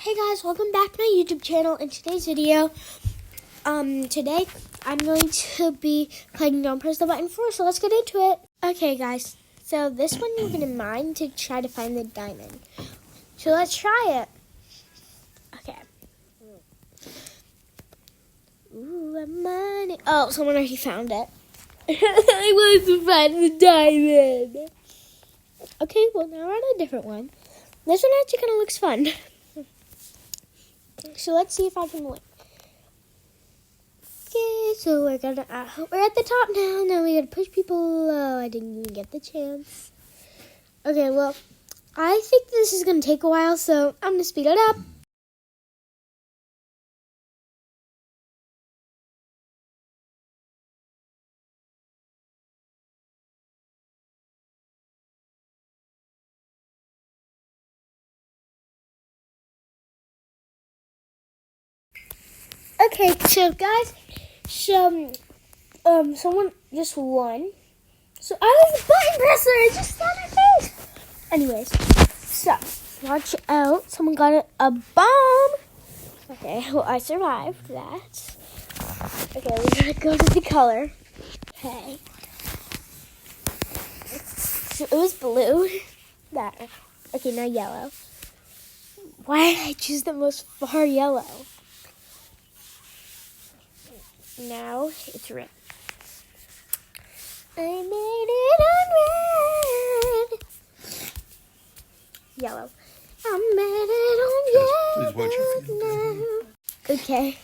Hey guys, welcome back to my YouTube channel. In today's video, today I'm going to be playing Don't Press the Button 4, so let's get into it. Okay guys, so this one you're going to mine to try to find the diamond. So let's try it. Okay. Ooh, I'm mining. Oh, someone already found it. I want to find the diamond. Okay, well now we're on a different one. This one actually kind of looks fun. So let's see if I can win. Okay, so we're at the top now. Now we gotta push people below. I didn't even get the chance. Okay, well, I think this is gonna take a while, so I'm gonna speed it up. Okay, so guys, someone just won. So I was a button presser. I just saw my face. Anyways, so watch out. Someone got a bomb. Okay, well I survived that. Okay, we gotta go to the color. Okay. So it was blue. That. Okay, now yellow. Why did I choose the most far yellow? Now it's red. I made it on red. Yellow. I made it on yellow now. Okay.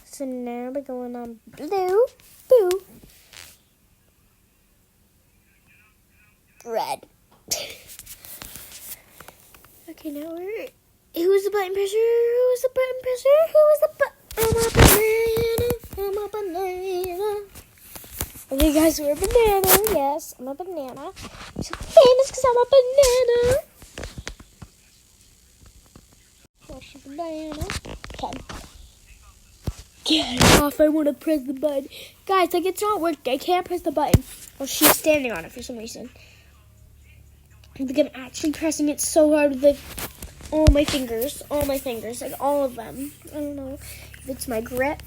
So now we're going on blue. Blue. Red. Okay, now we're... Who's the button presser? Who's the button presser? Who is the button? I'm a banana. Okay, guys, we're a banana. Yes, I'm a banana. I'm so famous because I'm a banana. What's a banana? Okay. Get off. I want to press the button. Guys, like, it's not working. I can't press the button. Well, she's standing on it for some reason. I think I'm actually pressing it so hard with, like, all my fingers, like, all of them. I don't know if it's my grip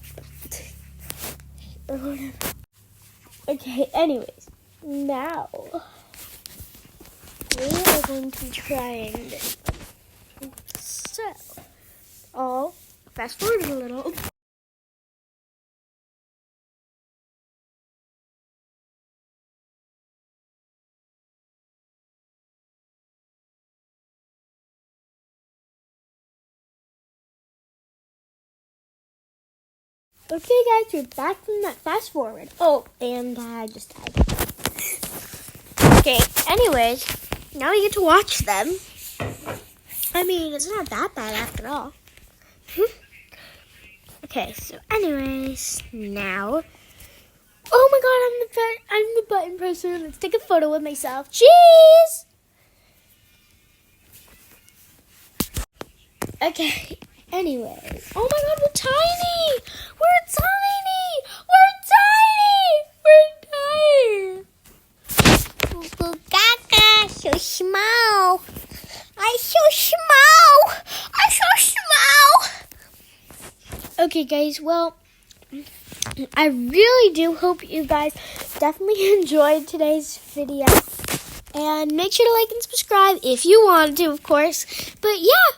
or whatever. Okay, anyways, now we are going to try and so I'll fast forward a little. Okay, guys, we're back from that fast forward. Oh, and I just died. Okay, anyways, now we get to watch them. I mean, it's not that bad after all. Okay, so anyways, now... Oh my god, I'm the button presser. Let's take a photo with myself. Cheese! Okay, anyways. Oh my god, we're tiny! We're tiny! Gaga, so small. I'm so small. Okay, guys, well, I really do hope you guys definitely enjoyed today's video. And make sure to like and subscribe if you want to, of course. But yeah.